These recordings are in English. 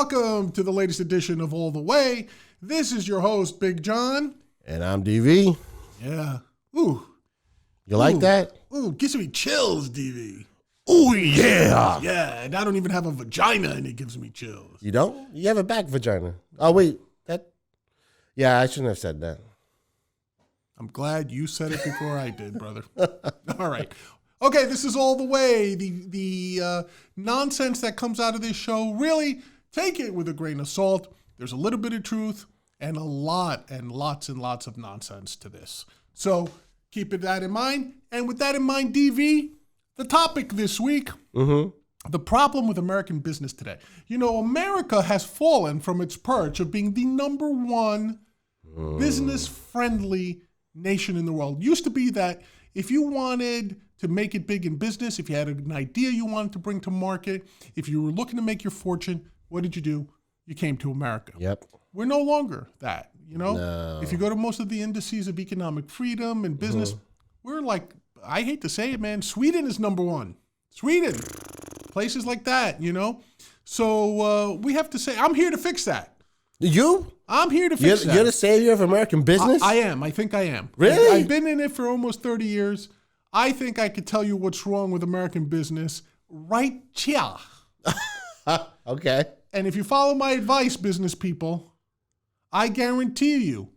welcome to the latest edition of All the Way. This is your host, Big John. And I'm DV. Yeah. Ooh. You like that? Ooh, gives me chills, DV. Ooh, yeah. Yeah, and I don't even have a vagina and it gives me chills. You don't? You have a back vagina. Oh, wait. Yeah, I shouldn't have said that. I'm glad you said it before I did, brother. All right. Okay, this is All the Way. The nonsense that comes out of this show, really take it with a grain of salt. There's a little bit of truth and a lot and lots of nonsense to this. So keep that in mind. And with that in mind, DV, the topic this week, the problem with American business today. You know, America has fallen from its perch of being the number one business-friendly nation in the world. It used to be that if you wanted to make it big in business, if you had an idea you wanted to bring to market, if you were looking to make your fortune, what did you do? You came to America. Yep. We're no longer that, you know? No. If you go to most of the indices of economic freedom and business, we're like, I hate to say it, man, Sweden is number one. Sweden. Places like that, you know? So we have to say, I'm here to fix that. You? I'm here to fix that. You're the savior of American business? I am. I think I am. Really? I've been in it for almost 30 years. I think I could tell you what's wrong with American business right here. Okay. And if you follow my advice, business people, I guarantee you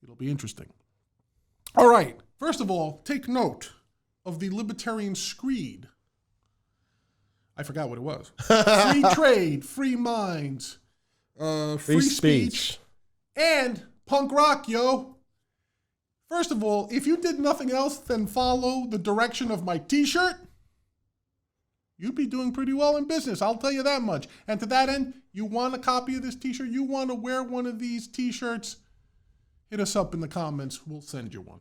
it'll be interesting. All right. First of all, take note of the libertarian screed. I forgot what it was. Free trade, free minds, free speech, and punk rock, yo. First of all, if you did nothing else than follow the direction of my t-shirt, you'd be doing pretty well in business. I'll tell you that much. And to that end, you want a copy of this t-shirt? You want to wear one of these t-shirts? Hit us up in the comments. We'll send you one.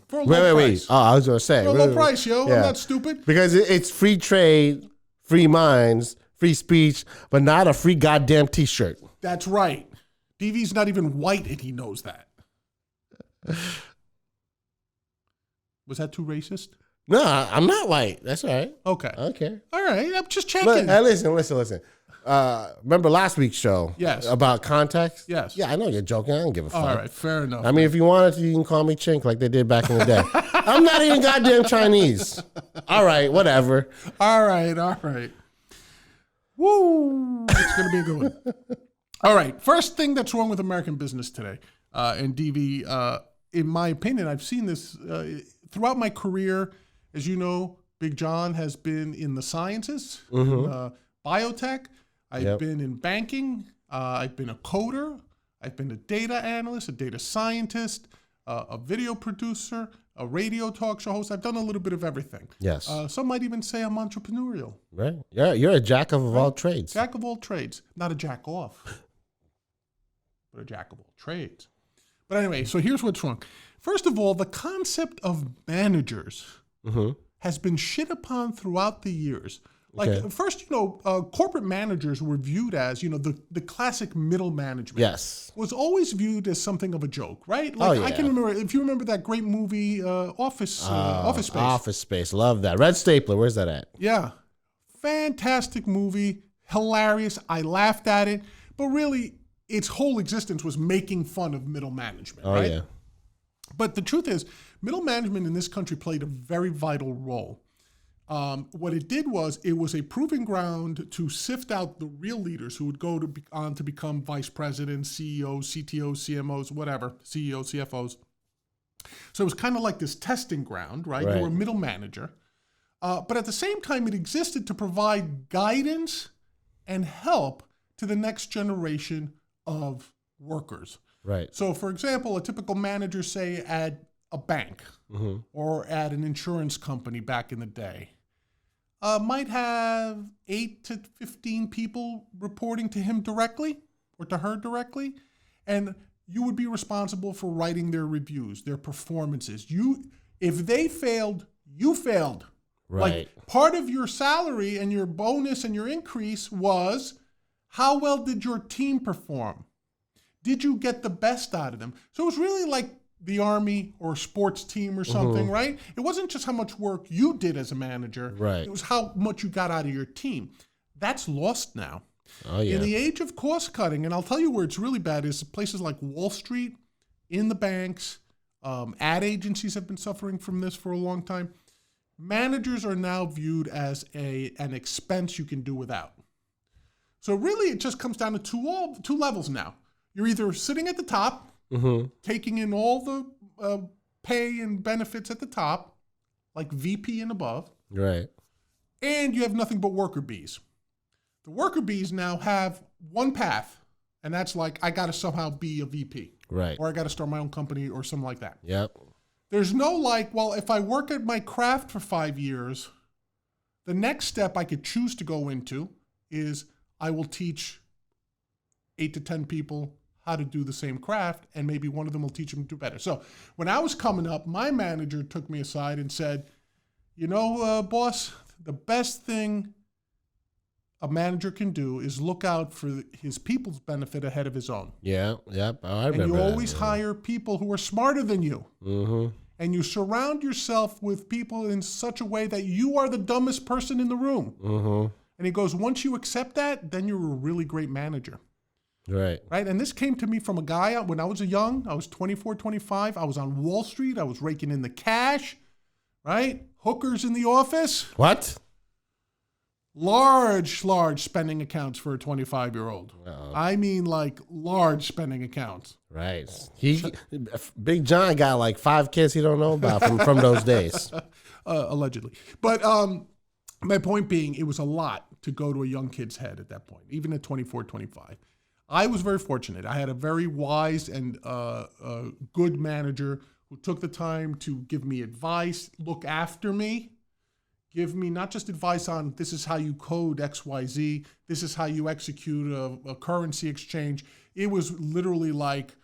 For a low price. Oh, I was going to say. For a low price, yo. Yeah. I'm not stupid. Because it's free trade, free minds, free speech, but not a free goddamn t-shirt. That's right. DV's not even white and he knows that. Was that too racist? No, I'm not white. That's all right. Okay. Okay. All right. I'm just checking. Look, hey, listen. Remember last week's show? Yes. About context? Yes. Yeah, I know you're joking. I don't give a fuck. All right. Fair enough. I mean, if you wanted to, you can call me Chink like they did back in the day. I'm not even goddamn Chinese. All right, whatever. All right. Woo. It's going to be a good one. All right. First thing that's wrong with American business today, and DV, in my opinion, I've seen this throughout my career. As you know, Big John has been in the sciences, biotech. I've been in banking. I've been a coder. I've been a data analyst, a data scientist, a video producer, a radio talk show host. I've done a little bit of everything. Yes. Some might even say I'm entrepreneurial. Right. You're a jack of all trades. Jack of all trades. Not a jack off, but a jack of all trades. But anyway, so here's what's wrong. First of all, the concept of managers has been shit upon throughout the years. Like first, corporate managers were viewed as, the classic middle management. Yes. Was always viewed as something of a joke, right? Like I can remember, if you remember that great movie, Office Space. Office Space. Love that. Red Stapler. Where's that at? Yeah. Fantastic movie. Hilarious. I laughed at it. But really, its whole existence was making fun of middle management, right? Yeah. But the truth is, middle management in this country played a very vital role. What it did was, it was a proving ground to sift out the real leaders who would go on to become vice presidents, CEOs, CTOs, CMOs, whatever, CEOs, CFOs. So it was kind of like this testing ground, right? You were a middle manager. But at the same time, it existed to provide guidance and help to the next generation of workers. Right. So, for example, a typical manager, say, at a bank or at an insurance company back in the day, might have 8 to 15 people reporting to him directly or to her directly, and you would be responsible for writing their reviews, their performances. If they failed, you failed. Right. Like, part of your salary and your bonus and your increase was, how well did your team perform? Did you get the best out of them? So it was really like the Army or a sports team or something, right? It wasn't just how much work you did as a manager. Right. It was how much you got out of your team. That's lost now. Oh, yeah. In the age of cost cutting, and I'll tell you where it's really bad is places like Wall Street, in the banks, ad agencies have been suffering from this for a long time. Managers are now viewed as an expense you can do without. So really, it just comes down to two levels now. You're either sitting at the top, taking in all the pay and benefits at the top, like VP and above, Right. and you have nothing but worker bees. The worker bees now have one path, and that's like, I got to somehow be a VP. Right. Or I got to start my own company or something like that. Yep. There's no like, well, if I work at my craft for 5 years, the next step I could choose to go into is I will teach 8 to 10 people how to do the same craft, and maybe one of them will teach them to do better. So when I was coming up, my manager took me aside and said, you know, boss, the best thing a manager can do is look out for his people's benefit ahead of his own. Yeah. Yep. Oh, I remember. And you that, always yeah. hire people who are smarter than you. Mm-hmm. And you surround yourself with people in such a way that you are the dumbest person in the room. Mm-hmm. And he goes, once you accept that, then you're a really great manager. Right. Right? And this came to me from a guy when I was young. I was 24, 25. I was on Wall Street. I was raking in the cash. Right? Hookers in the office. What? Large spending accounts for a 25-year-old. Uh-oh. I mean, like, large spending accounts. Right. Big John got like 5 kids he don't know about from those days. Allegedly. But my point being, it was a lot to go to a young kid's head at that point, even at 24, 25. I was very fortunate. I had a very wise and good manager who took the time to give me advice, look after me, give me not just advice on this is how you code XYZ, this is how you execute a currency exchange. It was literally like,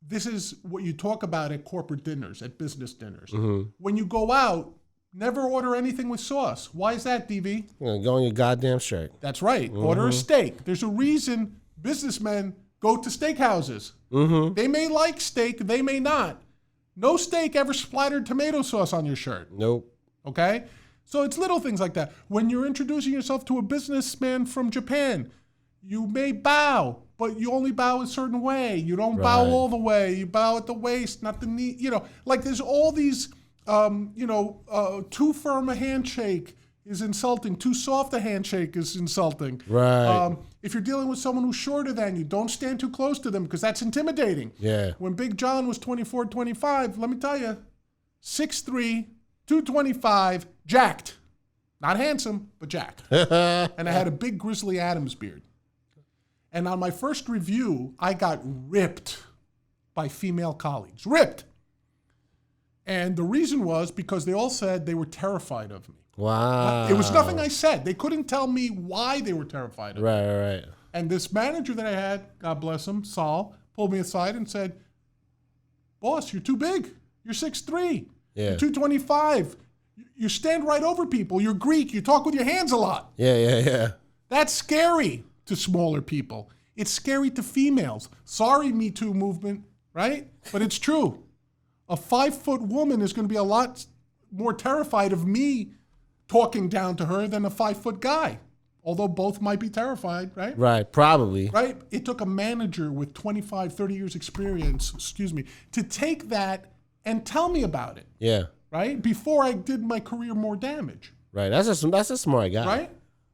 this is what you talk about at corporate dinners, at business dinners. Mm-hmm. When you go out, never order anything with sauce. Why is that, DV? Go on your goddamn shirt. That's right. Order a steak. There's a reason businessmen go to steakhouses. Mm-hmm. They may like steak, they may not. No steak ever splattered tomato sauce on your shirt. Nope. Okay? So it's little things like that. When you're introducing yourself to a businessman from Japan, you may bow, but you only bow a certain way. You don't bow Right. all the way. You bow at the waist, not the knee. You know, like there's all these, too firm a handshake is insulting. Too soft a handshake is insulting. Right. If you're dealing with someone who's shorter than you, don't stand too close to them because that's intimidating. Yeah. When Big John was 24, 25, let me tell you, 6'3", 225, jacked. Not handsome, but jacked. And I had a big Grizzly Adams beard. And on my first review, I got ripped by female colleagues. Ripped. And the reason was because they all said they were terrified of me. Wow. It was nothing I said. They couldn't tell me why they were terrified of me. Right. And this manager that I had, God bless him, Saul, pulled me aside and said, boss, you're too big. You're 6'3". Yeah. You're 225. You stand right over people. You're Greek. You talk with your hands a lot. Yeah. That's scary to smaller people. It's scary to females. Sorry, Me Too movement, right? But it's true. A 5-foot woman is going to be a lot more terrified of me talking down to her than a 5-foot guy. Although both might be terrified, right? Right. Probably. Right? It took a manager with 25, 30 years experience, to take that and tell me about it, Yeah. right? Before I did my career more damage, Right. That's a smart guy. right?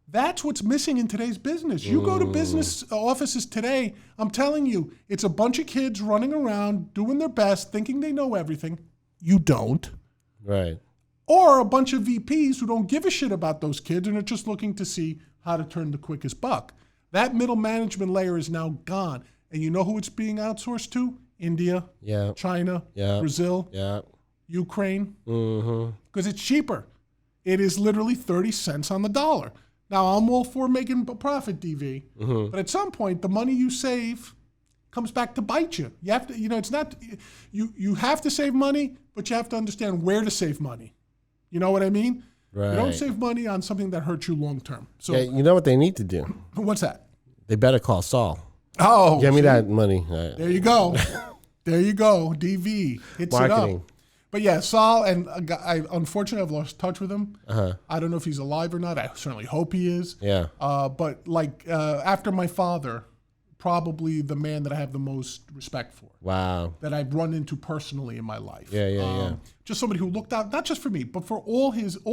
That's what's missing in today's business. You go to business offices today, I'm telling you, it's a bunch of kids running around doing their best, thinking they know everything. You don't. Right. Or a bunch of VPs who don't give a shit about those kids and are just looking to see how to turn the quickest buck. That middle management layer is now gone. And you know who it's being outsourced to? India, Yeah. China, Yeah. Brazil, Yeah. Ukraine, Mm-hmm. because it's cheaper. It is literally 30 cents on the dollar. Now, I'm all for making a profit, DV, but at some point, the money you save comes back to bite you. You have to, it's not, you have to save money, but you have to understand where to save money. You know what I mean? Right. You don't save money on something that hurts you long term. So Yeah, you know what they need to do? what's that? They better call Saul. Oh, Give me that money. there you go. There you go. DV hits it Marketing. up. But yeah, Saul, and unfortunately I've lost touch with him. Uh-huh. I don't know if he's alive or not. I certainly hope he is. Yeah. But like after my father, probably the man that I have the most respect for, Wow. that I've run into personally in my life. Yeah. Just somebody who looked out not just for me, but for all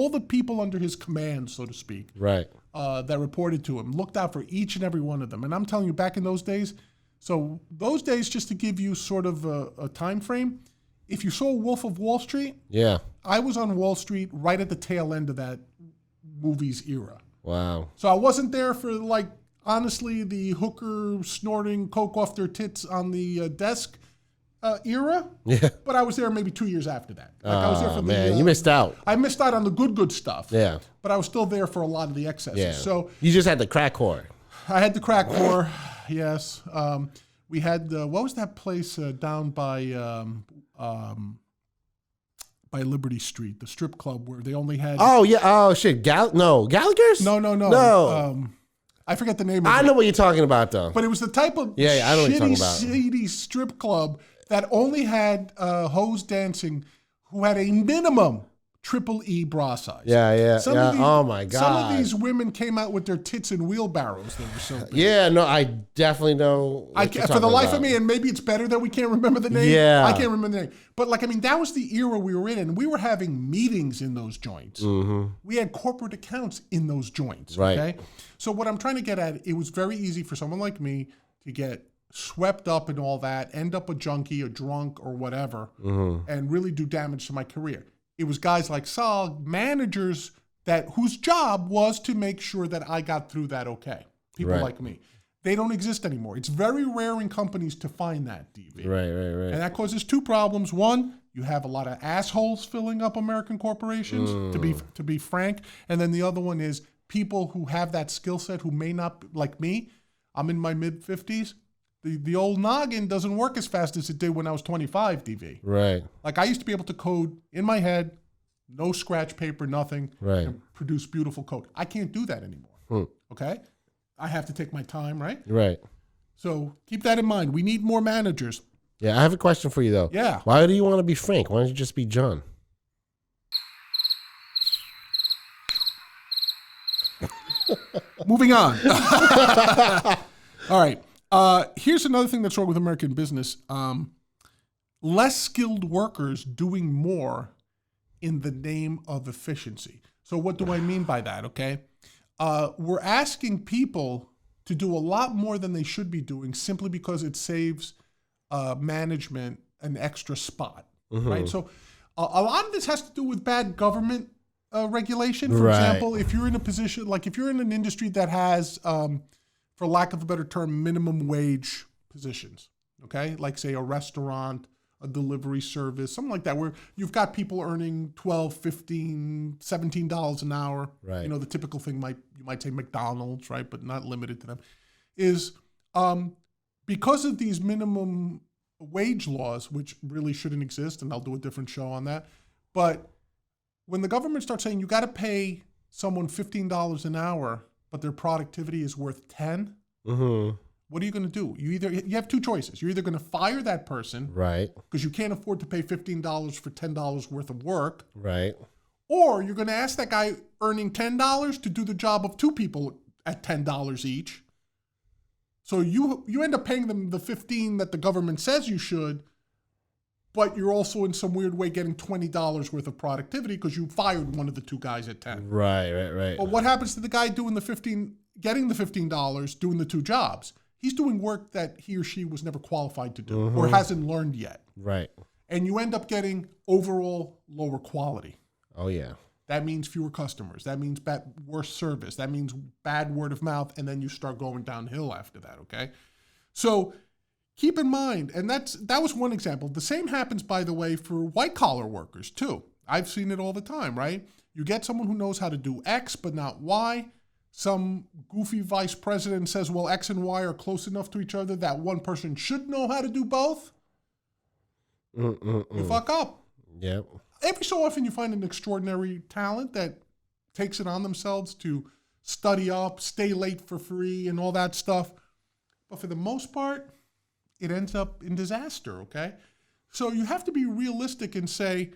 the people under his command, so to speak, Right. that reported to him, looked out for each and every one of them. And I'm telling you, back in those days, so those days, just to give you sort of a time frame, if you saw Wolf of Wall Street, Yeah. I was on Wall Street right at the tail end of that movie's era. Wow. So I wasn't there for, like, honestly, the hooker snorting coke off their tits on the desk era. Yeah. But I was there maybe 2 years after that. Like I was there for Man, the. you missed out. I missed out on the good stuff. Yeah. But I was still there for a lot of the excesses. Yeah. So You just had the crack whore. I had the crack whore. Yes. We had what was that place down by Liberty Street, the strip club where they only had. Oh, yeah. Oh, shit. Gallagher's? No. I forget the name of it. I know what you're talking about, though. But it was the type of Yeah, I know what you're talking about. shitty strip club that only had hoes dancing who had a minimum triple E bra size. Yeah. Some of these- Oh, my God. Some of these women came out with their tits in wheelbarrows. They were so big. Yeah, no, I definitely know. What you're For the talking life about. of me, and maybe it's better that we can't remember the name. Yeah. I can't remember the name. But like, I mean, that was the era we were in, and we were having meetings in those joints. We had corporate accounts in those joints. Right. Okay. So what I'm trying to get at, it was very easy for someone like me to get swept up in all that, end up a junkie, a drunk, or whatever, and really do damage to my career. It was guys like Saul, managers whose job was to make sure that I got through that okay. People Right. like me. They don't exist anymore. It's very rare in companies to find that, DV. Right. And that causes two problems. One, you have a lot of assholes filling up American corporations, to be frank. And then the other one is people who have that skill set who may not, like me, I'm in my mid-50s. The old noggin doesn't work as fast as it did when I was 25, DV. Right. Like I used to be able to code in my head, no scratch paper, nothing, Right. and produce beautiful code. I can't do that anymore. Okay? I have to take my time, right? Right. So keep that in mind. We need more managers. Yeah, I have a question for you, though. Yeah. Why do you want to be Frank? Why don't you just be John? Moving on. All right. Here's another thing that's wrong with American business. Less skilled workers doing more in the name of efficiency. So what do I mean by that, okay? We're asking people to do a lot more than they should be doing simply because it saves management an extra spot, right? So a lot of this has to do with bad government regulation. For Right. example, if you're in a position, like if you're in an industry that has, for lack of a better term, minimum wage positions, okay? Like say a restaurant, a delivery service, something like that, where you've got people earning $12, $15, $17 an hour. Right. You know, the typical thing you might say McDonald's, right? But not limited to them, is because of these minimum wage laws, which really shouldn't exist, and I'll do a different show on that. But when the government starts saying you got to pay someone $15 an hour, but their productivity is worth 10, what are you going to do? You have two choices. You're either going to fire that person Right. because you can't afford to pay $15 for $10 worth of work, Right. or you're going to ask that guy earning $10 to do the job of two people at $10 each. So you end up paying them the $15 that the government says you should, but you're also in some weird way getting $20 worth of productivity because you fired one of the two guys at 10. Right. But what happens to the guy doing getting the $15, doing the two jobs? He's doing work that he or she was never qualified to do or hasn't learned yet. Right. And you end up getting overall lower quality. Oh, yeah. That means fewer customers. That means worse service. That means bad word of mouth. And then you start going downhill after that, okay? So keep in mind, and that was one example. The same happens, by the way, for white-collar workers, too. I've seen it all the time, right? You get someone who knows how to do X but not Y. Some goofy vice president says, well, X and Y are close enough to each other that one person should know how to do both. You fuck up. Yep. Every so often you find an extraordinary talent that takes it on themselves to study up, stay late for free, and all that stuff. But for the most part, it ends up in disaster, okay? So you have to be realistic and say,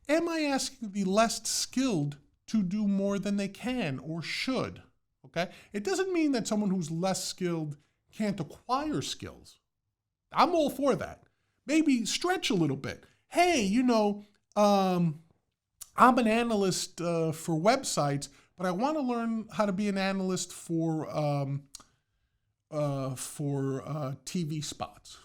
am I asking the less skilled to do more than they can or should? Okay? It doesn't mean that someone who's less skilled can't acquire skills. I'm all for that. Maybe stretch a little bit. Hey, I'm an analyst for websites, but I want to learn how to be an analyst for TV spots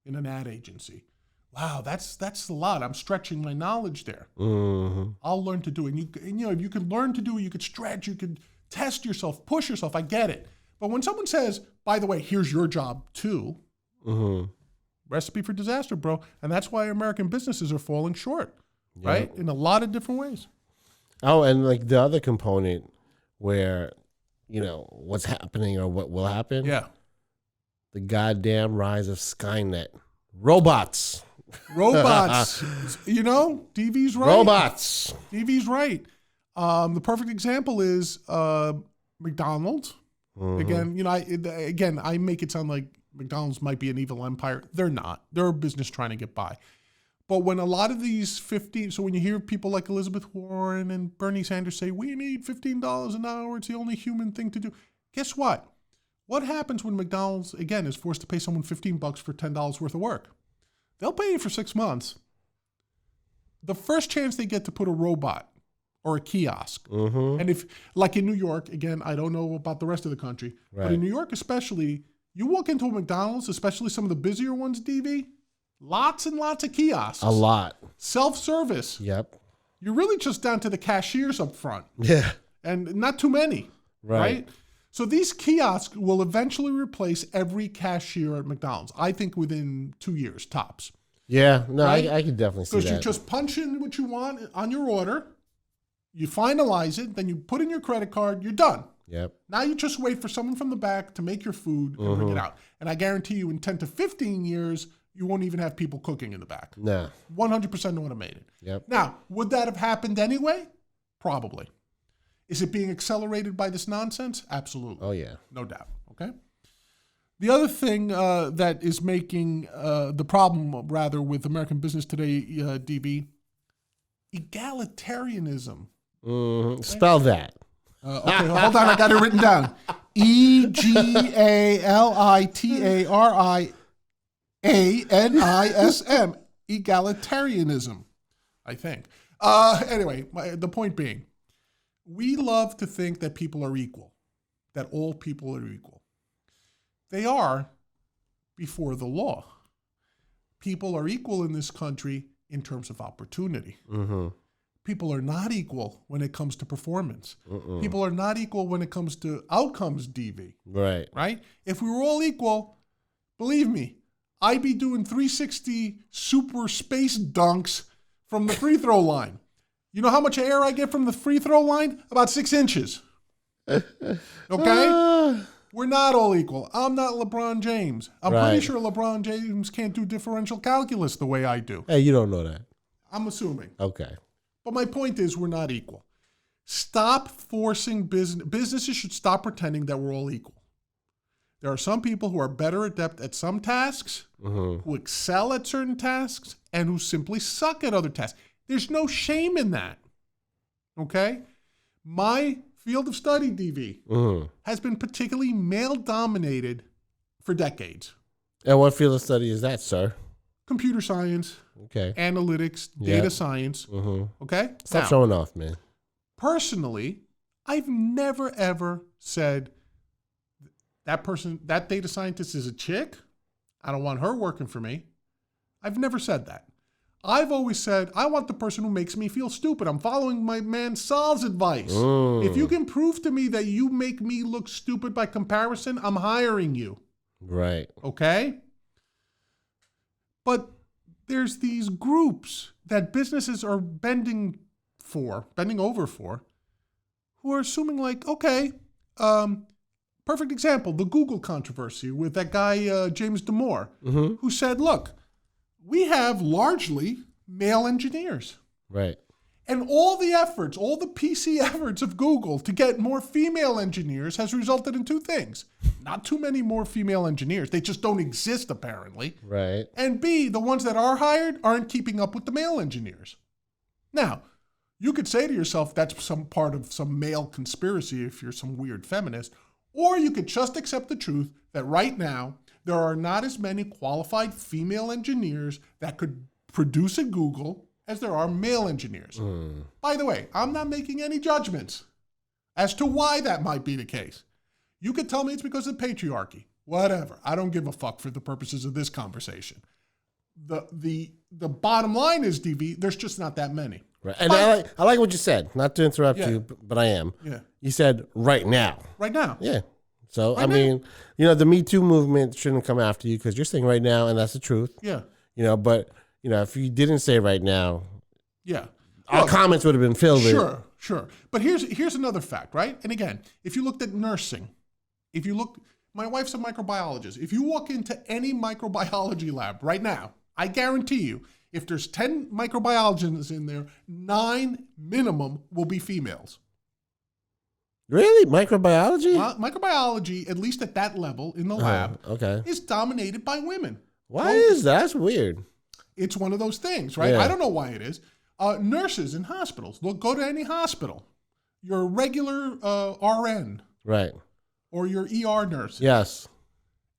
in an ad agency. Wow, that's a lot. I'm stretching my knowledge there. Mm-hmm. I'll learn to do it. And if you can learn to do it, you could stretch, you could test yourself, push yourself. I get it. But when someone says, by the way, here's your job too, recipe for disaster, bro. And that's why American businesses are falling short, right? In a lot of different ways. Oh, and like the other component where, what's happening or what will happen. Yeah. The goddamn rise of Skynet. Robots. DV's right. Robots. DV's right. The perfect example is McDonald's. Again, I make it sound like McDonald's might be an evil empire. They're not. They're a business trying to get by. But when a lot of these so when you hear people like Elizabeth Warren and Bernie Sanders say, we need $15 an hour, it's the only human thing to do. Guess what? What happens when McDonald's, again, is forced to pay someone $15 for $10 worth of work? They'll pay you for 6 months. The first chance they get to put a robot or a kiosk, and if, like in New York, again, I don't know about the rest of the country, but in New York especially, you walk into a McDonald's, especially some of the busier ones, DV, lots and lots of kiosks. A lot. Self-service. Yep. You're really just down to the cashiers up front. Yeah. And not too many, right? So these kiosks will eventually replace every cashier at McDonald's. I think within 2 years, tops. Yeah, no, right? I can definitely see that. Because you just punch in what you want on your order, you finalize it, then you put in your credit card, you're done. Yep. Now you just wait for someone from the back to make your food and bring it out. And I guarantee you in 10 to 15 years, you won't even have people cooking in the back. No. 100% automated. Yep. Now, would that have happened anyway? Probably. Is it being accelerated by this nonsense? Absolutely. Oh, yeah. No doubt. Okay. The other thing that is making the problem, rather, with American business today, DB, egalitarianism. Spell that. Okay, hold on. I got it written down. EGALITARIANISM. Egalitarianism, I think. Anyway, the point being, we love to think that people are equal, that all people are equal. They are before the law. People are equal in this country in terms of opportunity. People are not equal when it comes to performance. People are not equal when it comes to outcomes, DV. Right. Right? If we were all equal, believe me, I'd be doing 360 super space dunks from the free throw line. You know how much air I get from the free throw line? About 6 inches. Okay? We're not all equal. I'm not LeBron James. I'm pretty sure LeBron James can't do differential calculus the way I do. Hey, you don't know that. I'm assuming. Okay. But my point is, we're not equal. Stop forcing businesses should stop pretending that we're all equal. There are some people who are better adept at some tasks, who excel at certain tasks, and who simply suck at other tasks. There's no shame in that. Okay? My field of study, DV, has been particularly male-dominated for decades. And what field of study is that, sir? Computer science, analytics, data science. Okay? Stop Now, showing off, man. Personally, I've never, ever said that data scientist is a chick. I don't want her working for me. I've never said that. I've always said, I want the person who makes me feel stupid. I'm following my man Saul's advice. If you can prove to me that you make me look stupid by comparison, I'm hiring you. Right. Okay? But there's these groups that businesses are bending over for, who are assuming like, okay, perfect example, the Google controversy with that guy, James Damore, who said, look, we have largely male engineers. Right. And all the efforts, all the PC efforts of Google to get more female engineers has resulted in two things. Not too many more female engineers. They just don't exist, apparently. Right. And B, the ones that are hired aren't keeping up with the male engineers. Now, you could say to yourself that's some part of some male conspiracy if you're some weird feminist, or you could just accept the truth that right now there are not as many qualified female engineers that could produce a Google as there are male engineers. By the way, I'm not making any judgments as to why that might be the case. You could tell me it's because of patriarchy. Whatever. I don't give a fuck for the purposes of this conversation. The bottom line is, DV, there's just not that many. Right. And I like what you said. Not to interrupt you, but I am. Yeah. You said right now. Right now. Yeah. So, Right mean, the Me Too movement shouldn't come after you because you're saying right now, and that's the truth. Yeah. But, if you didn't say right now, Yeah. our comments would have been filled with. Sure. But here's another fact, right? And again, if you looked at nursing, my wife's a microbiologist. If you walk into any microbiology lab right now, I guarantee you, if there's 10 microbiologists in there, 9 minimum will be females. Really? Microbiology? Microbiology, at least at that level in the lab, is dominated by women. Why is that? That's weird. It's one of those things, right? Yeah. I don't know why it is. Nurses in hospitals. Look, go to any hospital. Your regular RN. Right. Or your ER nurse. Yes.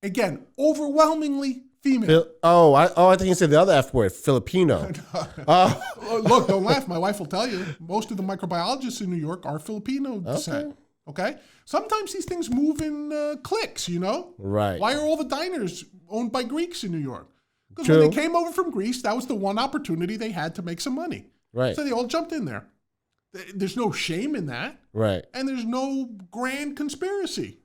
Again, overwhelmingly female. I think you said the other F word, Filipino. Look, don't laugh. My wife will tell you. Most of the microbiologists in New York are Filipino descent. Okay? Sometimes these things move in cliques, Right. Why are all the diners owned by Greeks in New York? Because when True. they came over from Greece, that was the one opportunity they had to make some money. Right. So they all jumped in there. There's no shame in that. Right. And there's no grand conspiracy.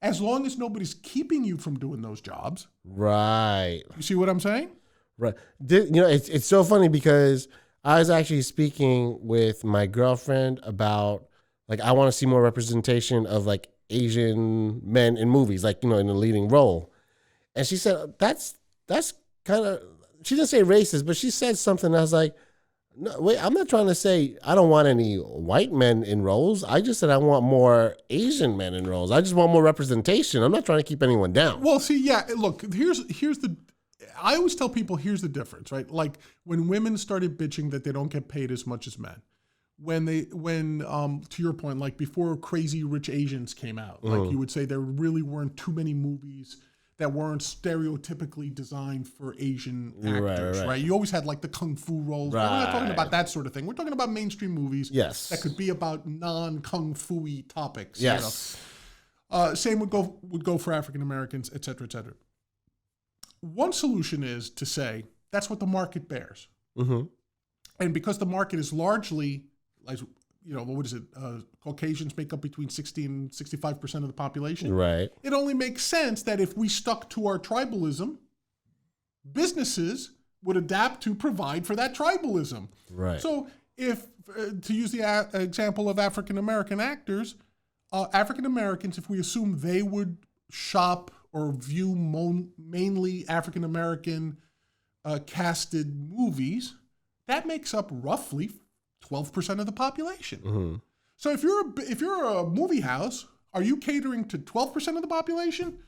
As long as nobody's keeping you from doing those jobs. Right. You see what I'm saying? Right. It's so funny because I was actually speaking with my girlfriend about, I want to see more representation of, Asian men in movies, in a leading role. And she said, that's kind of, she didn't say racist, but she said something. I was like, no, wait, I'm not trying to say I don't want any white men in roles. I just said I want more Asian men in roles. I just want more representation. I'm not trying to keep anyone down. Well, see, yeah, look, I always tell people, here's the difference, right? Like when women started bitching that they don't get paid as much as men, when to your point, like before Crazy Rich Asians came out, like you would say there really weren't too many movies that weren't stereotypically designed for Asian actors, right? You always had like the kung fu roles. We're not talking about that sort of thing. We're talking about mainstream movies that could be about non-kung fu-y topics. Yes. Same would go for African Americans, et cetera, et cetera. One solution is to say that's what the market bears. Mm-hmm. And because the market is largely, what is it? Caucasians make up between 60 and 65% of the population. Right. It only makes sense that if we stuck to our tribalism, businesses would adapt to provide for that tribalism. Right. So if, to use the example of African American actors, African Americans, if we assume they would shop or view mainly African American casted movies, that makes up roughly 12% of the population. Mm-hmm. So if you're a movie house, are you catering to 12% of the population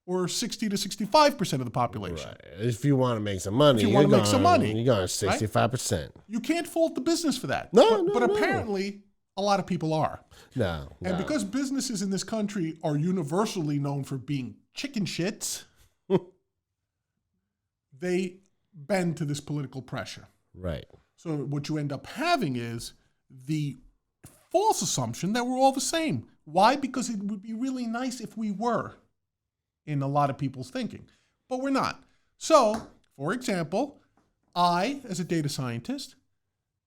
or 60 to 65% of the population? Right. If you want to make some money, you're going 65%. Right? You can't fault the business for that. No. But apparently a lot of people are. No. And because businesses in this country are universally known for being chicken shits, they bend to this political pressure. Right. So what you end up having is the false assumption that we're all the same. Why? Because it would be really nice if we were, in a lot of people's thinking. But we're not. So, for example, I, as a data scientist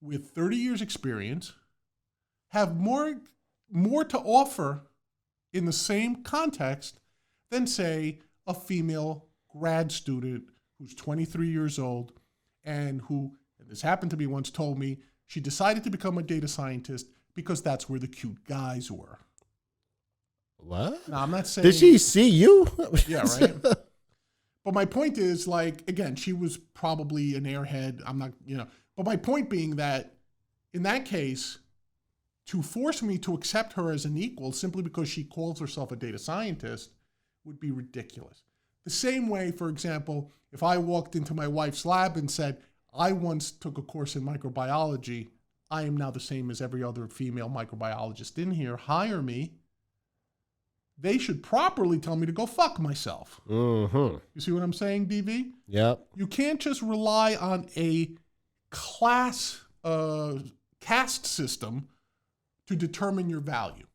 with 30 years experience, have more to offer in the same context than, say, a female grad student who's 23 years old and who, and this happened to me once, told me she decided to become a data scientist because that's where the cute guys were. What? Now, I'm not saying... Did she see you? Yeah, right? But my point is, again, she was probably an airhead. I'm not, But my point being that, in that case, to force me to accept her as an equal simply because she calls herself a data scientist would be ridiculous. The same way, for example, if I walked into my wife's lab and said, I once took a course in microbiology. I am now the same as every other female microbiologist in here. Hire me. They should properly tell me to go fuck myself. Mm-hmm. You see what I'm saying, DV? Yep. You can't just rely on a caste system to determine your value.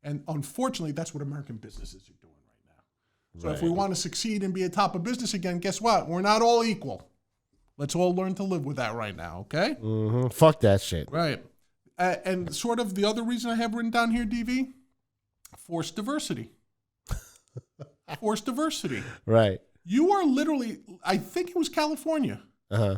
And unfortunately, that's what American businesses are doing right now. So if we want to succeed and be at top of business again, guess what? We're not all equal. Let's all learn to live with that right now, okay? Mm-hmm. Fuck that shit. Right. And sort of the other reason I have written down here, DV, forced diversity. Forced diversity. Right. You are literally, I think it was California,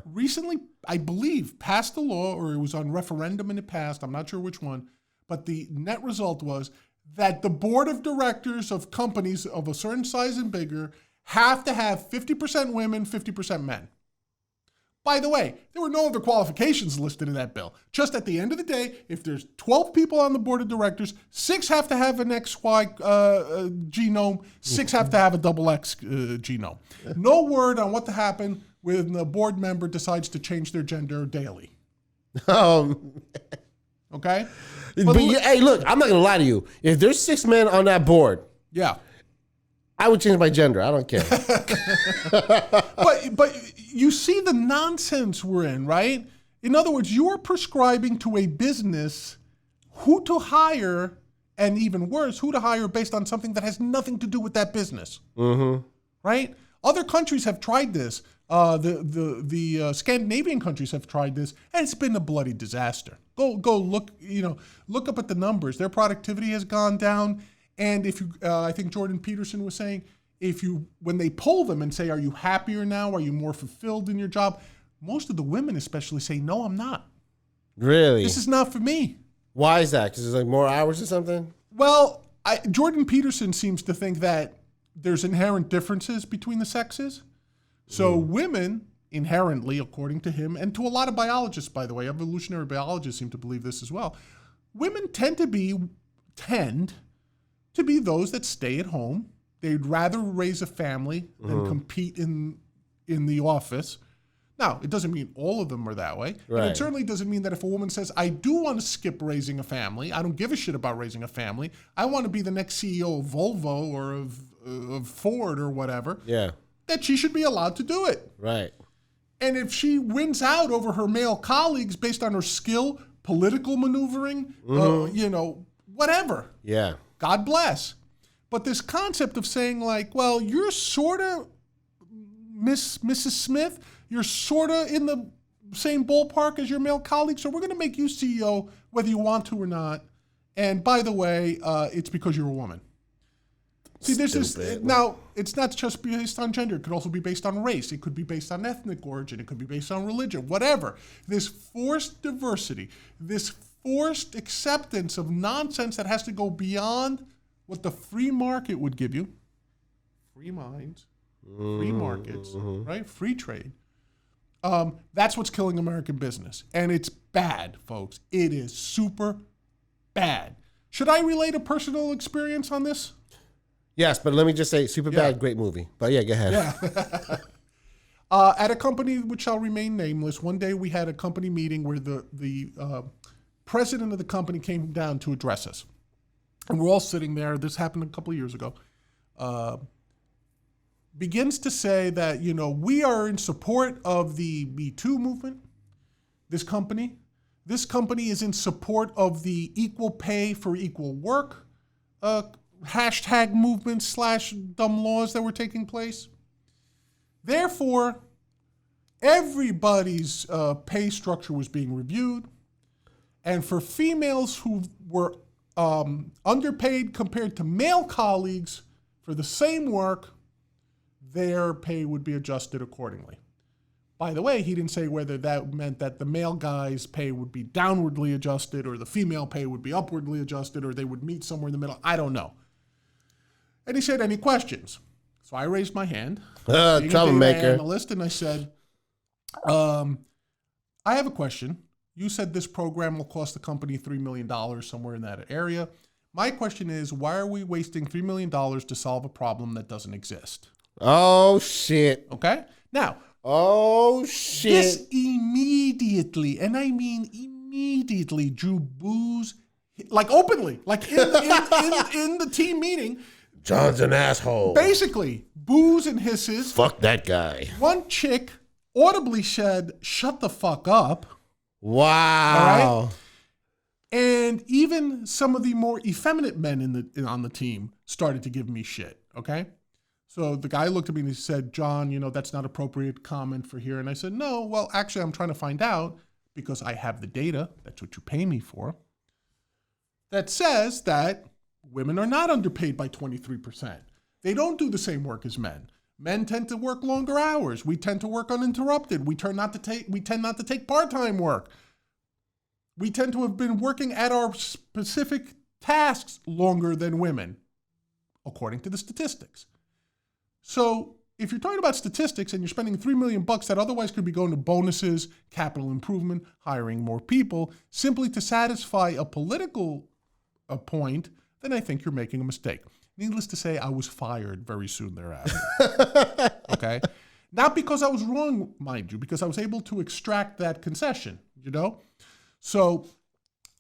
recently, I believe, passed a law, or it was on referendum and it passed, I'm not sure which one, but the net result was that the board of directors of companies of a certain size and bigger have to have 50% women, 50% men. By the way, there were no other qualifications listed in that bill. Just at the end of the day, if there's 12 people on the board of directors, 6 have to have an XY genome, 6 have to have a double X genome. No word on what to happen when the board member decides to change their gender daily. Okay? But hey, look, I'm not going to lie to you. If there's 6 men on that board, yeah, I would change my gender. I don't care. But you see the nonsense we're in, right? In other words, you're prescribing to a business who to hire, and even worse, who to hire based on something that has nothing to do with that business. Mm-hmm. Right? Other countries have tried this. The Scandinavian countries have tried this, and it's been a bloody disaster. Go look, look up at the numbers. Their productivity has gone down. And if you, I think Jordan Peterson was saying, when they poll them and say, are you happier now? Are you more fulfilled in your job? Most of the women especially say, no, I'm not. Really? This is not for me. Why is that? Because there's like more hours or something? Well, Jordan Peterson seems to think that there's inherent differences between the sexes. So women inherently, according to him, and to a lot of biologists, by the way, evolutionary biologists seem to believe this as well. Women tend to be those that stay at home. They'd rather raise a family than compete in the office. Now, it doesn't mean all of them are that way. Right. And it certainly doesn't mean that if a woman says, I do want to skip raising a family, I don't give a shit about raising a family, I want to be the next CEO of Volvo or of Ford or whatever, that she should be allowed to do it. Right. And if she wins out over her male colleagues based on her skill, political maneuvering, whatever. Yeah. God bless. But this concept of saying like, well, you're sort of Mrs. Smith, you're sort of in the same ballpark as your male colleagues, so we're going to make you CEO whether you want to or not. And by the way, it's because you're a woman. See, this is now. It's not just based on gender. It could also be based on race. It could be based on ethnic origin. It could be based on religion. Whatever. This forced diversity, this forced acceptance of nonsense that has to go beyond what the free market would give you. Free minds, free markets, right? Free trade. That's what's killing American business, and it's bad, folks. It is super bad. Should I relate a personal experience on this? Yes, but let me just say, super bad, great movie. But yeah, go ahead. Yeah. At a company which shall remain nameless, one day we had a company meeting where the president of the company came down to address us. And we're all sitting there. This happened a couple of years ago. Begins to say that, we are in support of the Me Too movement. This company is in support of the equal pay for equal work hashtag movement / dumb laws that were taking place. Therefore, everybody's pay structure was being reviewed. And for females who were underpaid compared to male colleagues for the same work, their pay would be adjusted accordingly. By the way, he didn't say whether that meant that the male guy's pay would be downwardly adjusted or the female pay would be upwardly adjusted or they would meet somewhere in the middle. I don't know. And he said, any questions? So I raised my hand, being troublemaker, a data analyst, and I said, I have a question. You said this program will cost the company $3 million, somewhere in that area. My question is, why are we wasting $3 million to solve a problem that doesn't exist? Oh, shit. Okay? Now, Oh, shit. This immediately, and I mean immediately, drew boos, like openly, like in the team meeting. John's an asshole. Basically, boos and hisses. Fuck that guy. One chick audibly said, "Shut the fuck up." Wow. All right? And even some of the more effeminate men on the team started to give me shit, okay? So the guy looked at me and he said, "John, that's not appropriate comment for here." And I said, "No, well, actually, I'm trying to find out because I have the data, that's what you pay me for, that says that women are not underpaid by 23%. They don't do the same work as men. Men tend to work longer hours. We tend to work uninterrupted. We tend not to take part-time work. We tend to have been working at our specific tasks longer than women, according to the statistics." So if you're talking about statistics and you're spending $3 million that otherwise could be going to bonuses, capital improvement, hiring more people, simply to satisfy a political point, then I think you're making a mistake. Needless to say, I was fired very soon thereafter. Okay? Not because I was wrong, mind you, because I was able to extract that concession, So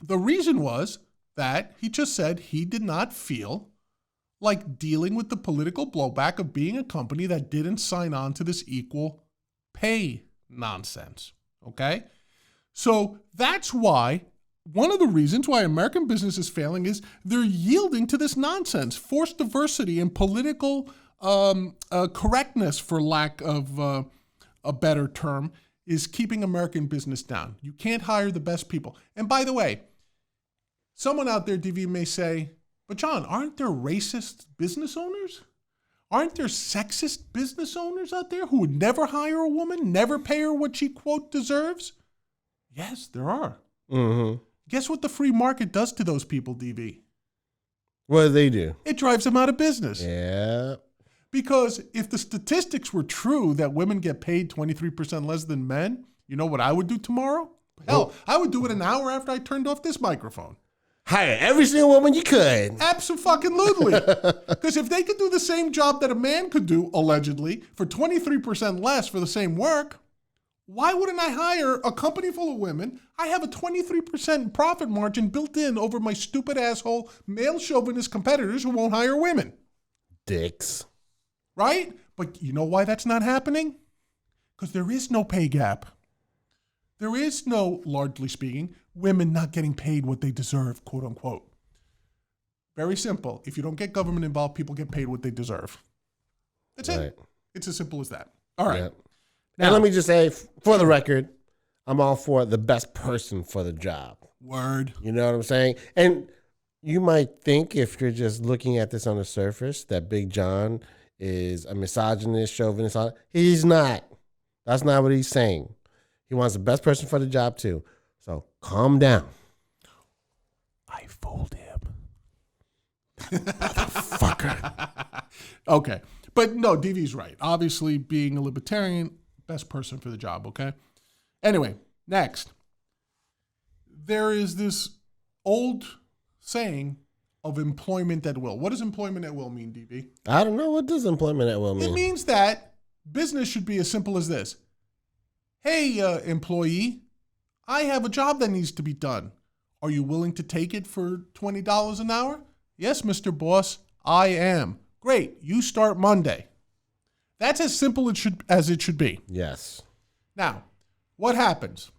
the reason was that he just said he did not feel like dealing with the political blowback of being a company that didn't sign on to this equal pay nonsense, okay? So that's why, one of the reasons why American business is failing is they're yielding to this nonsense. Forced diversity and political correctness, for lack of a better term, is keeping American business down. You can't hire the best people. And by the way, someone out there, DV, may say, "But John, aren't there racist business owners? Aren't there sexist business owners out there who would never hire a woman, never pay her what she, quote, deserves?" Yes, there are. Mm-hmm. Guess what the free market does to those people, DV? What do they do? It drives them out of business. Yeah. Because if the statistics were true that women get paid 23% less than men, you know what I would do tomorrow? Hell, I would do it an hour after I turned off this microphone. Hire every single woman you could. Absolutely. Because if they could do the same job that a man could do, allegedly, for 23% less for the same work, why wouldn't I hire a company full of women? I have a 23% profit margin built in over my stupid asshole male chauvinist competitors who won't hire women. Dicks. Right? But you know why that's not happening? Because there is no pay gap. There is no, largely speaking, women not getting paid what they deserve, quote unquote. Very simple. If you don't get government involved, people get paid what they deserve. That's it. It's as simple as that. All right. Yep. Now, And let me just say, for the record, I'm all for the best person for the job. word. You know what I'm saying? And you might think, if you're just looking at this on the surface, that Big John is a misogynist, chauvinist. He's not. That's not what he's saying. He wants the best person for the job too. So calm down. I fooled him. Fucker. Okay. But no, DV's right. Obviously, being a libertarian, best person for the job, okay? Anyway, next. There is this old saying of employment at will. What does employment at will mean, DV? I don't know. What does employment at will mean? It means that business should be as simple as this. Hey, employee, I have a job that needs to be done. Are you willing to take it for $20 an hour? Yes, Mr. Boss, I am. Great, you start Monday. That's as simple as it should be. Yes. Now, what happens?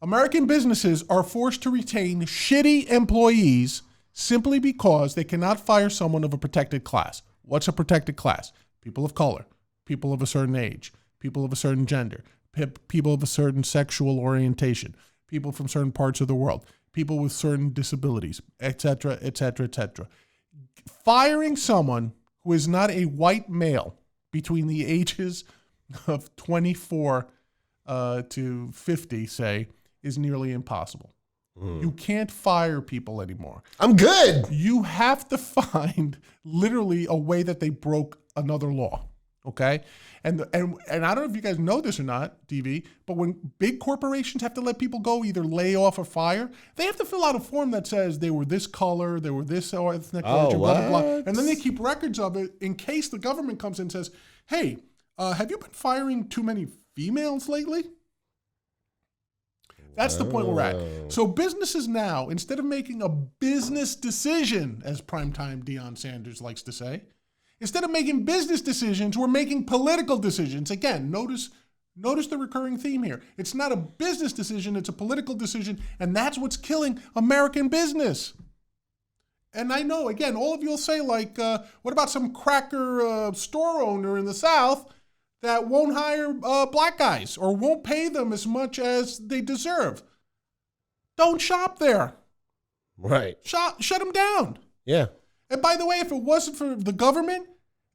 American businesses are forced to retain shitty employees simply because they cannot fire someone of a protected class. What's a protected class? People of color, people of a certain age, people of a certain gender, people of a certain sexual orientation, people from certain parts of the world, people with certain disabilities, etc., etc., etc. Firing someone who is not a white male between the ages of 24 to 50, say, is nearly impossible. You can't fire people anymore. I'm good. You have to find literally a way that they broke another law, okay? And I don't know if you guys know this or not, DV, but when big corporations have to let people go, either lay off or fire, they have to fill out a form that says they were this color, they were this ethnic origin, blah, blah, blah. And then they keep records of it in case the government comes in and says, hey, have you been firing too many females lately? That's the point we're at. So businesses now, instead of making a business decision, as primetime Deion Sanders likes to say, instead of making business decisions, we're making political decisions. Again, notice the recurring theme here. It's not a business decision, it's a political decision, and that's what's killing American business. And I know, again, all of you will say, like, what about some cracker store owner in the South that won't hire black guys or won't pay them as much as they deserve? Don't shop there. Right. Shut them down. Yeah. And by the way, if it wasn't for the government,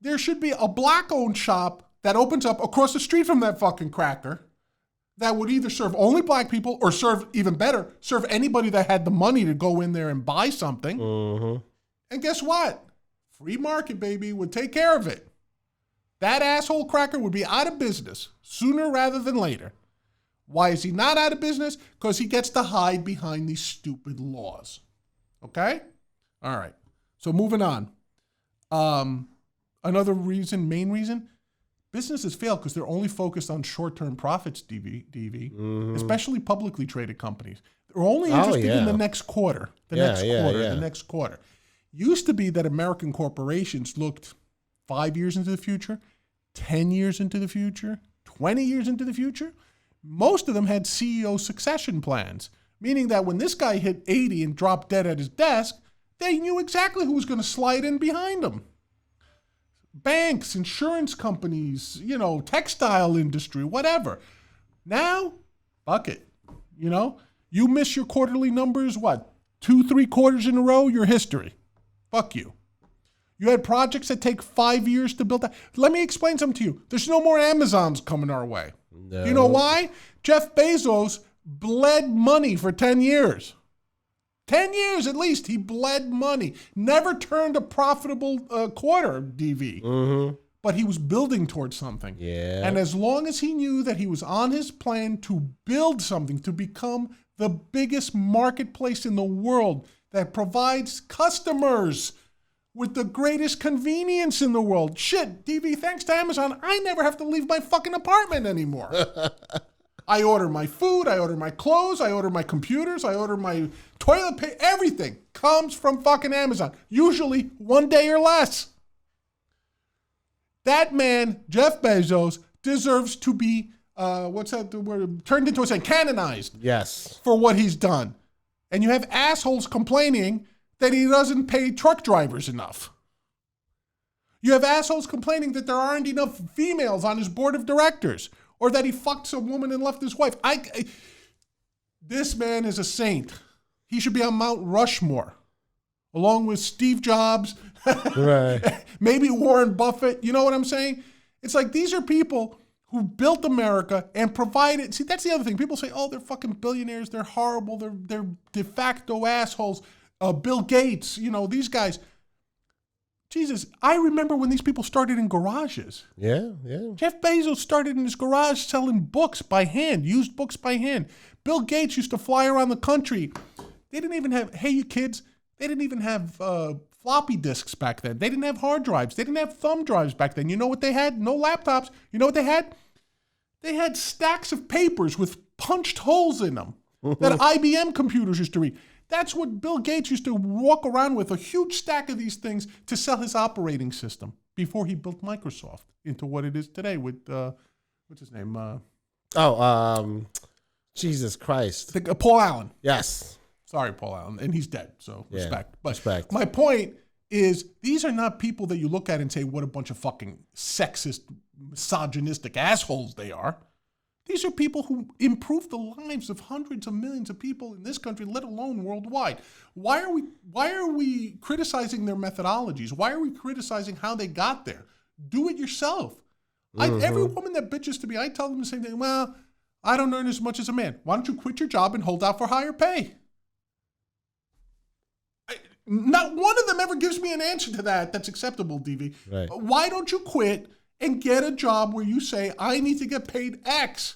there should be a black-owned shop that opens up across the street from that fucking cracker that would either serve only black people or serve, even better, serve anybody that had the money to go in there and buy something. Mm-hmm. And guess what? Free market, baby, would take care of it. That asshole cracker would be out of business sooner rather than later. Why is he not out of business? Because he gets to hide behind these stupid laws. Okay? All right. So moving on. Another reason, main reason, businesses fail because they're only focused on short-term profits, DV, especially publicly traded companies. They're only interested in the next quarter, the next quarter. Used to be that American corporations looked 5 years into the future, 10 years into the future, 20 years into the future. Most of them had CEO succession plans, meaning that when this guy hit 80 and dropped dead at his desk, they knew exactly who was going to slide in behind him. Banks, insurance companies, textile industry, whatever. Now, fuck it. You miss your quarterly numbers, 2-3 quarters in a row, you're history. Fuck you. You had projects that take 5 years to build that. Let me explain something to you. There's no more Amazons coming our way. No. You know why? Jeff Bezos bled money for 10 years. 10 years at least, he bled money. Never turned a profitable quarter, DV. Mm-hmm. But he was building towards something. Yeah. And as long as he knew that he was on his plan to build something, to become the biggest marketplace in the world that provides customers with the greatest convenience in the world. Shit, DV, thanks to Amazon, I never have to leave my fucking apartment anymore. I order my food, I order my clothes, I order my computers, I order my toilet paper, everything comes from fucking Amazon. Usually 1 day or less. That man, Jeff Bezos, deserves to be, turned into a saint, canonized. Yes. For what he's done. And you have assholes complaining that he doesn't pay truck drivers enough. You have assholes complaining that there aren't enough females on his board of directors, or that he fucked some woman and left his wife. This man is a saint. He should be on Mount Rushmore, along with Steve Jobs, right. Maybe Warren Buffett. You know what I'm saying? It's like these are people who built America and provided. See, that's the other thing. People say, oh, they're fucking billionaires. They're horrible. They're de facto assholes. Bill Gates, these guys. Jesus, I remember when these people started in garages. Yeah. Jeff Bezos started in his garage selling books by hand, used books by hand. Bill Gates used to fly around the country. They didn't even have, hey, you kids, they didn't even have floppy disks back then. They didn't have hard drives. They didn't have thumb drives back then. You know what they had? No laptops. You know what they had? They had stacks of papers with punched holes in them that IBM computers used to read. That's what Bill Gates used to walk around with, a huge stack of these things to sell his operating system before he built Microsoft into what it is today with, what's his name? Jesus Christ. Paul Allen. Yes. Sorry, Paul Allen. And he's dead, so respect. But respect. My point is these are not people that you look at and say, what a bunch of fucking sexist, misogynistic assholes they are. These are people who improve the lives of hundreds of millions of people in this country, let alone worldwide. Why are we criticizing their methodologies? Why are we criticizing how they got there? Do it yourself. Every woman that bitches to me, I tell them the same thing. Well, I don't earn as much as a man. Why don't you quit your job and hold out for higher pay? Not one of them ever gives me an answer to that that's acceptable, DV. Right. Why don't you quit and get a job where you say, I need to get paid X?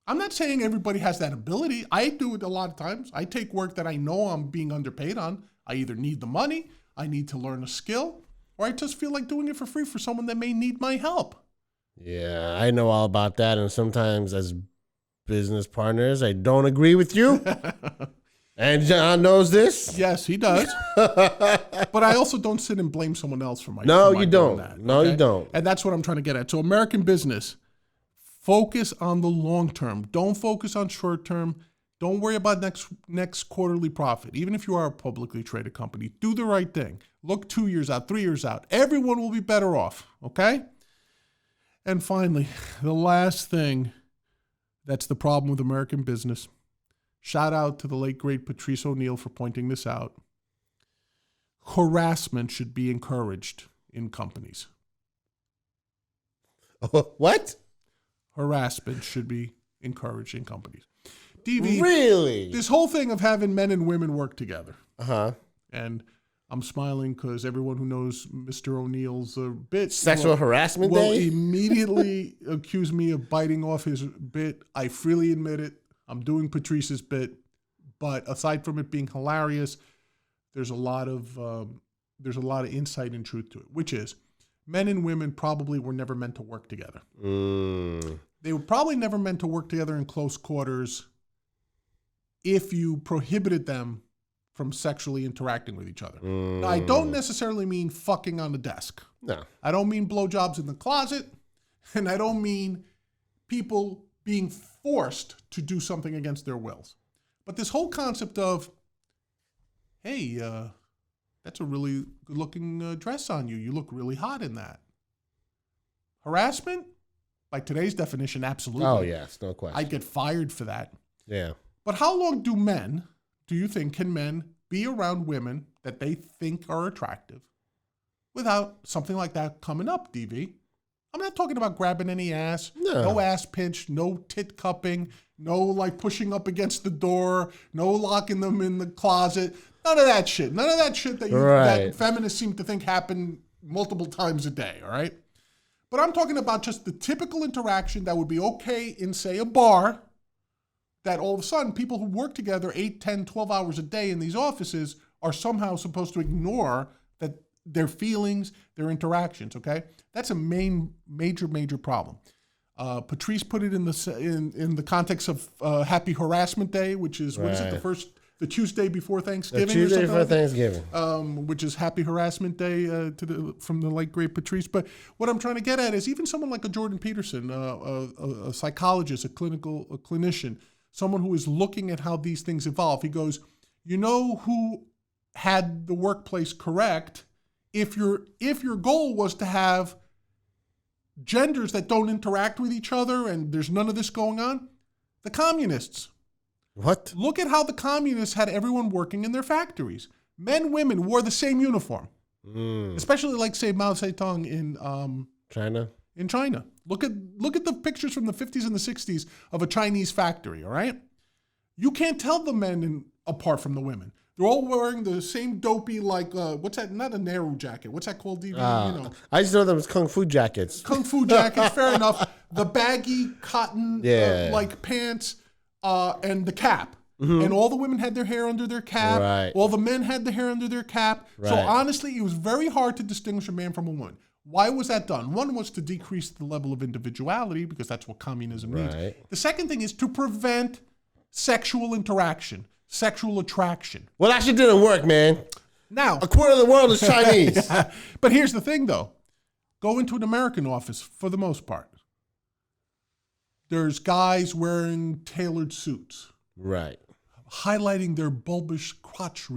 I'm not saying everybody has that ability. I do it a lot of times. I take work that I know I'm being underpaid on. I either need the money, I need to learn a skill, or I just feel like doing it for free for someone that may need my help. Yeah, I know all about that. And sometimes as business partners, I don't agree with you. And John knows this. Yes, he does. But I also don't sit and blame someone else for my No, for my you doing don't. that, No, you don't. And that's what I'm trying to get at. So American business, focus on the long term. Don't focus on short term. Don't worry about next quarterly profit. Even if you are a publicly traded company, do the right thing. Look 2 years out, 3 years out. Everyone will be better off, okay? And finally, the last thing that's the problem with American business. Shout out to the late, great Patrice O'Neill for pointing this out. Harassment should be encouraged in companies. What? Harassment should be encouraged in companies. DV, Really? this whole thing of having men and women work together. Uh-huh. And I'm smiling because everyone who knows Mr. O'Neill's bit Sexual harassment will day? immediately accuse me of biting off his bit. I freely admit it. I'm doing Patrice's bit. But aside from it being hilarious, there's a lot of insight and truth to it, which is men and women probably were never meant to work together. They were probably never meant to work together in close quarters if you prohibited them from sexually interacting with each other. Now, I don't necessarily mean fucking on the desk. No. I don't mean blowjobs in the closet, and I don't mean people being forced to do something against their wills. But this whole concept of, hey, that's a really good-looking dress on you. You look really hot in that. Harassment? By today's definition, absolutely. Oh, yes. No question. I'd get fired for that. Yeah. But how long do you think, can men be around women that they think are attractive without something like that coming up, DV? I'm not talking about grabbing any ass, no ass pinch, no tit cupping, no like pushing up against the door, no locking them in the closet. None of that shit. None of that shit that feminists seem to think happen multiple times a day, all right? But I'm talking about just the typical interaction that would be okay in, say, a bar, that all of a sudden people who work together 8, 10, 12 hours a day in these offices are somehow supposed to ignore that their feelings, their interactions, okay? That's a major problem. Patrice put it in the context of Happy Harassment Day, which is, what is it, the Tuesday before Thanksgiving? The Tuesday before Thanksgiving. Which is Happy Harassment Day from the late, great Patrice. But what I'm trying to get at is even someone like a Jordan Peterson, a psychologist, a clinician, someone who is looking at how these things evolve. He goes, you know who had the workplace correct if your goal was to have genders that don't interact with each other and there's none of this going on? The communists. What? Look at how the communists had everyone working in their factories. Men, women wore the same uniform. Especially like, say, Mao Zedong in China. In China. Look at the pictures from the 50s and the 60s of a Chinese factory, all right? You can't tell the men apart from the women. They're all wearing the same dopey, like, what's that? Not a Nehru jacket. What's that called, DV? I just know them as Kung Fu jackets. Kung Fu jackets, fair enough. The baggy cotton, like, pants, and the cap. And all the women had their hair under their cap. Right. All the men had the hair under their cap. Right. So honestly, it was very hard to distinguish a man from a woman. Why was that done? One was to decrease the level of individuality, because that's what communism means. The second thing is to prevent sexual interaction, sexual attraction. Well, that shit didn't work, man. Now, a quarter of the world is Chinese. But here's the thing, though. Go into an American office, for the most part. There's guys wearing tailored suits. Right. Highlighting their bulbous crotch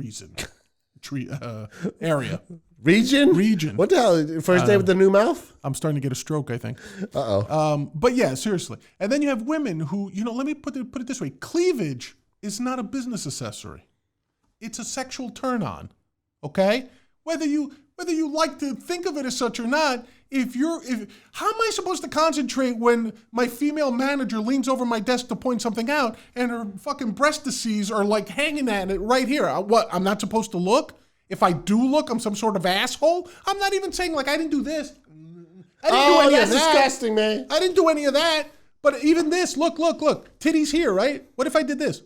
area. Region? What the hell? First day with the new mouth? I'm starting to get a stroke, I think. Uh-oh. But yeah, seriously. And then you have women who, let me put it this way. Cleavage is not a business accessory. It's a sexual turn-on, okay? Whether you like to think of it as such or not, how am I supposed to concentrate when my female manager leans over my desk to point something out and her fucking breastises are like hanging at it right here? What, I'm not supposed to look? If I do look, I'm some sort of asshole? I'm not even saying like I didn't do this. I didn't do any of that. Disgusting, man. I didn't do any of that. But even this, look. Titties here, right? What if I did this?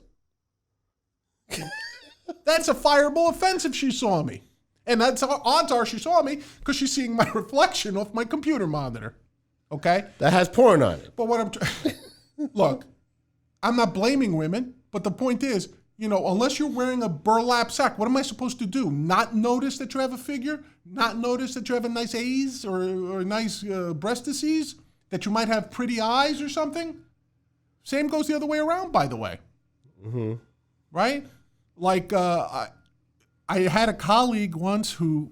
That's a fireable offense if she saw me. And odds are she saw me because she's seeing my reflection off my computer monitor. Okay? That has porn on it. But what look, I'm not blaming women, but the point is, unless you're wearing a burlap sack, what am I supposed to do? Not notice that you have a figure? Not notice that you have a nice A's or a nice breast disease? That you might have pretty eyes or something? Same goes the other way around, by the way. Mm-hmm. Right? Like, I had a colleague once who,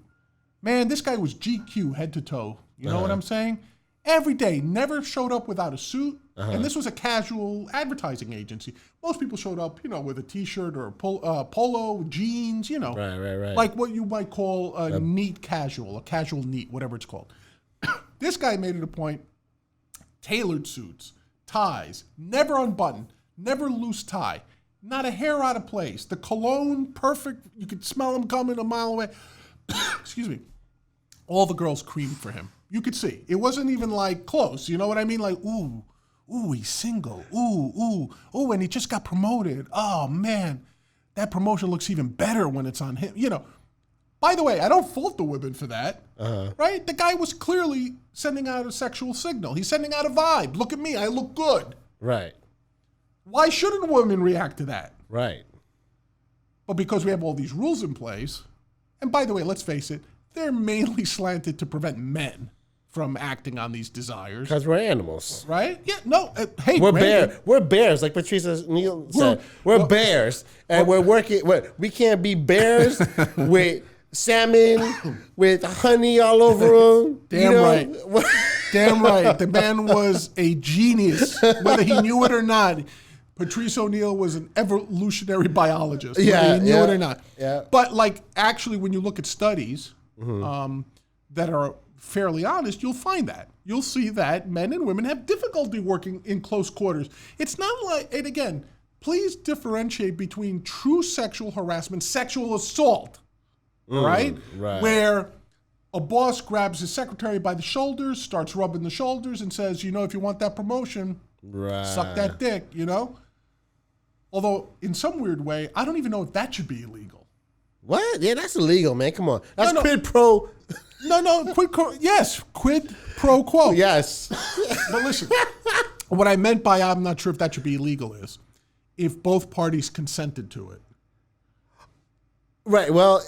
man, this guy was GQ head to toe. You know what I'm saying? Every day, never showed up without a suit. And this was a casual advertising agency. Most people showed up, with a T-shirt or a polo, jeans, Right. like what you might call a neat casual, a casual neat, whatever it's called. This guy made it a point, tailored suits, ties, never unbuttoned, never loose tie, not a hair out of place. The cologne, perfect. You could smell him coming a mile away. Excuse me. All the girls creamed for him. You could see. It wasn't even like close. You know what I mean? Like, ooh, he's single. Ooh, and he just got promoted. Oh, man. That promotion looks even better when it's on him. By the way, I don't fault the women for that. Right? The guy was clearly sending out a sexual signal. He's sending out a vibe. Look at me. I look good. Right. Why shouldn't women react to that? Right. But because we have all these rules in place, and by the way, let's face it, they're mainly slanted to prevent men from acting on these desires. Because we're animals. Right? Yeah, no. Hey, We're Brandon, bears. We're bears, like Patricia Neal said. We're bears. And we're working. We can't be bears with salmon, with honey all over them. Damn right. Damn right. The man was a genius, whether he knew it or not. Patrice O'Neal was an evolutionary biologist, whether he knew it or not. Yeah. But actually, when you look at studies that are fairly honest, you'll find that. You'll see that men and women have difficulty working in close quarters. It's not like, and again, please differentiate between true sexual harassment, sexual assault, right? Right. Where a boss grabs his secretary by the shoulders, starts rubbing the shoulders, and says, if you want that promotion, suck that dick, Although, in some weird way, I don't even know if that should be illegal. What? Yeah, that's illegal, man. Come on. That's No. quid pro. No, quid pro quo. Yes. But listen, what I meant by I'm not sure if that should be illegal is if both parties consented to it. Right. Well,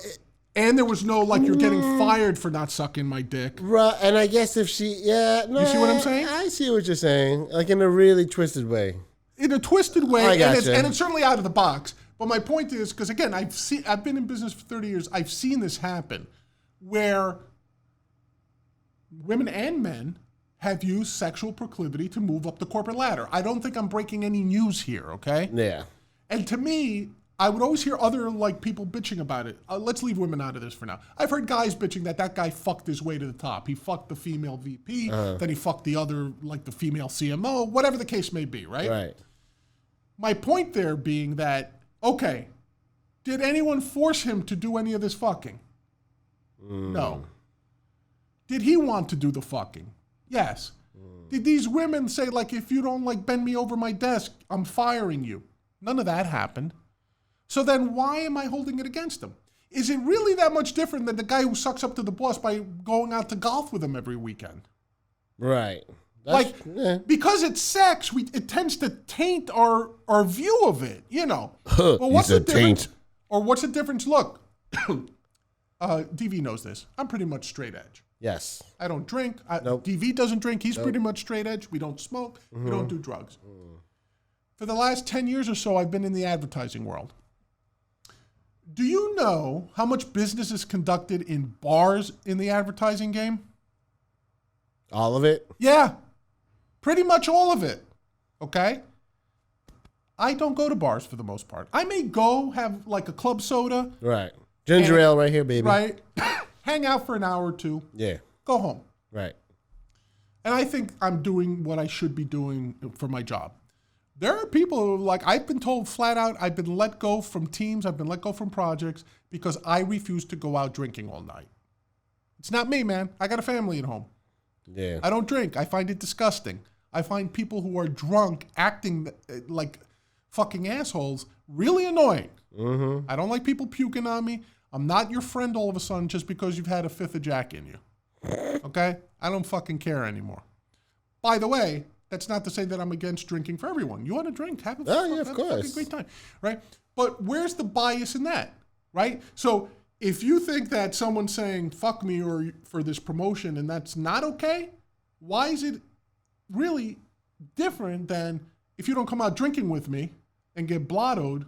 and there was no you're getting fired for not sucking my dick. Right. And I guess if she, no. You see what I'm saying? I see what you're saying. Like in a really twisted way. In a twisted way, I gotcha. and it's certainly out of the box. But my point is, because again, I've been in business for 30 years. I've seen this happen, where women and men have used sexual proclivity to move up the corporate ladder. I don't think I'm breaking any news here, okay? Yeah. And to me, I would always hear other people bitching about it. Let's leave women out of this for now. I've heard guys bitching that guy fucked his way to the top. He fucked the female VP, then he fucked the other, the female CMO, whatever the case may be, right? Right. My point there being that, okay, did anyone force him to do any of this fucking? No. Did he want to do the fucking? Yes. Did these women say, if you don't, bend me over my desk, I'm firing you? None of that happened. So then why am I holding it against him? Is it really that much different than the guy who sucks up to the boss by going out to golf with him every weekend? Right. Because it's sex, it tends to taint our view of it, But what's the difference? Or what's the difference? Look, DV knows this. I'm pretty much straight edge. Yes. I don't drink. Nope. DV doesn't drink. He's pretty much straight edge. We don't smoke. We don't do drugs. For the last 10 years or so, I've been in the advertising world. Do you know how much business is conducted in bars in the advertising game? All of it? Yeah. Pretty much all of it. Okay? I don't go to bars for the most part. I may go have a club soda. Right. Ginger ale right here, baby. Right. Hang out for an hour or two. Yeah. Go home. Right. And I think I'm doing what I should be doing for my job. There are people who I've been told flat out, I've been let go from teams, I've been let go from projects because I refuse to go out drinking all night. It's not me, man. I got a family at home. Yeah. I don't drink. I find it disgusting. I find people who are drunk acting like fucking assholes really annoying. Mm-hmm. I don't like people puking on me. I'm not your friend all of a sudden just because you've had a fifth of Jack in you. Okay? I don't fucking care anymore. By the way, that's not to say that I'm against drinking for everyone. You want to drink, have a fucking great time, right? But where's the bias in that, right? So if you think that someone's saying fuck me or for this promotion and that's not okay, why is it really different than if you don't come out drinking with me and get blottoed,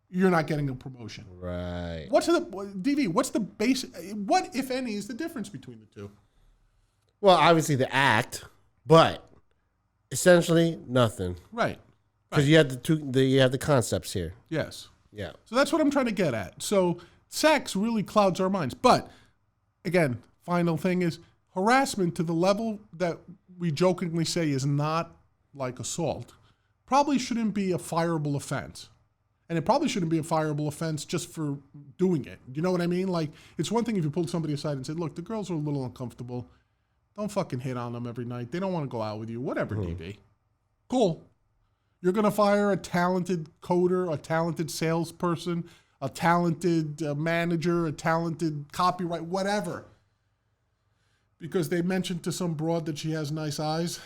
you're not getting a promotion? Right. What's the base? What, if any, is the difference between the two? Well, obviously the act, but essentially nothing. Right. Because you have you have the concepts here. Yes. Yeah. So that's what I'm trying to get at. So sex really clouds our minds. But again, final thing is harassment to the level that we jokingly say is not like assault probably shouldn't be a fireable offense. And it probably shouldn't be a fireable offense just for doing it. You know what I mean? Like, it's one thing if you pulled somebody aside and said, look, the girls are a little uncomfortable. Don't fucking hit on them every night. They don't want to go out with you. Whatever, DB. Cool. You're going to fire a talented coder, a talented salesperson, a talented manager, a talented copyright, whatever. Because they mentioned to some broad that she has nice eyes.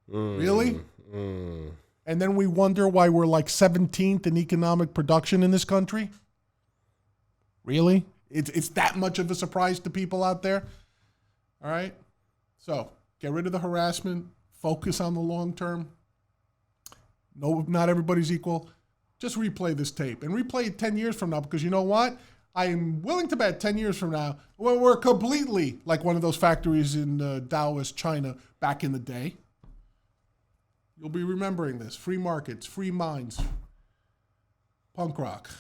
Really? And then we wonder why we're like 17th in economic production in this country? Really? It's that much of a surprise to people out there? All right? So, get rid of the harassment. Focus on the long term. No, not everybody's equal. Just replay this tape. And replay it 10 years from now because you know what? I am willing to bet 10 years from now when we're completely like one of those factories in Taoist China back in the day. You'll be remembering this. Free markets, free minds, punk rock.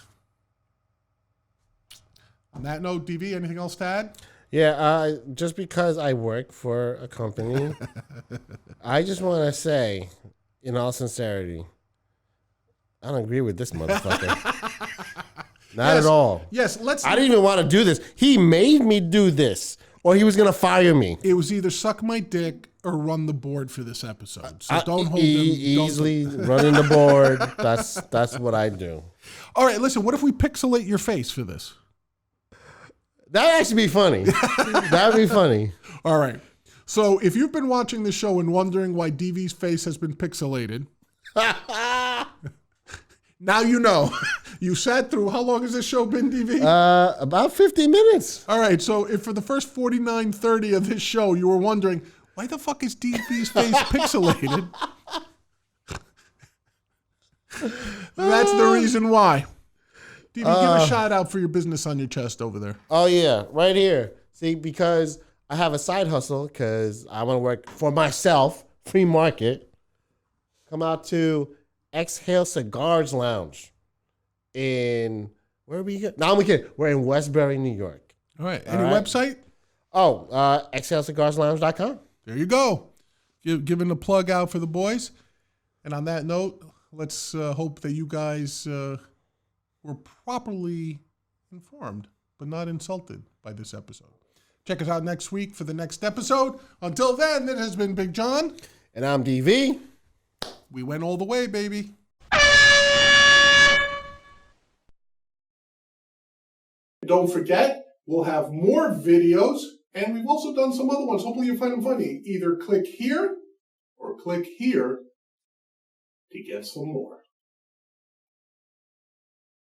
On that note, DV, anything else to add? Yeah, just because I work for a company, I just want to say, in all sincerity, I don't agree with this motherfucker. Not at all. Yes, I didn't even want to do this. He made me do this, or he was going to fire me. It was either suck my dick or run the board for this episode. So don't hold him. Easily running the board. That's what I do. All right, listen, what if we pixelate your face for this? That'd actually be funny. That'd be funny. All right. So if you've been watching the show and wondering why DV's face has been pixelated, now you know. You sat through, how long has this show been, DV? About 50 minutes. All right, so if for the first 49:30 of this show you were wondering, why the fuck is DV's face pixelated? That's the reason why. DV, give a shout out for your business on your chest over there. Oh, yeah, right here. See, because I have a side hustle because I want to work for myself, free market. Come out to Exhale Cigars Lounge in, where are we here? No, I'm kidding. We're in Westbury, New York. All right. Any website? Oh, exhalecigarslounge.com. There you go. Giving the plug out for the boys. And on that note, let's hope that you guys were properly informed, but not insulted by this episode. Check us out next week for the next episode. Until then, it has been Big John. And I'm DV. We went all the way, baby. Don't forget, we'll have more videos, and we've also done some other ones. Hopefully you'll find them funny. Either click here or click here to get some more.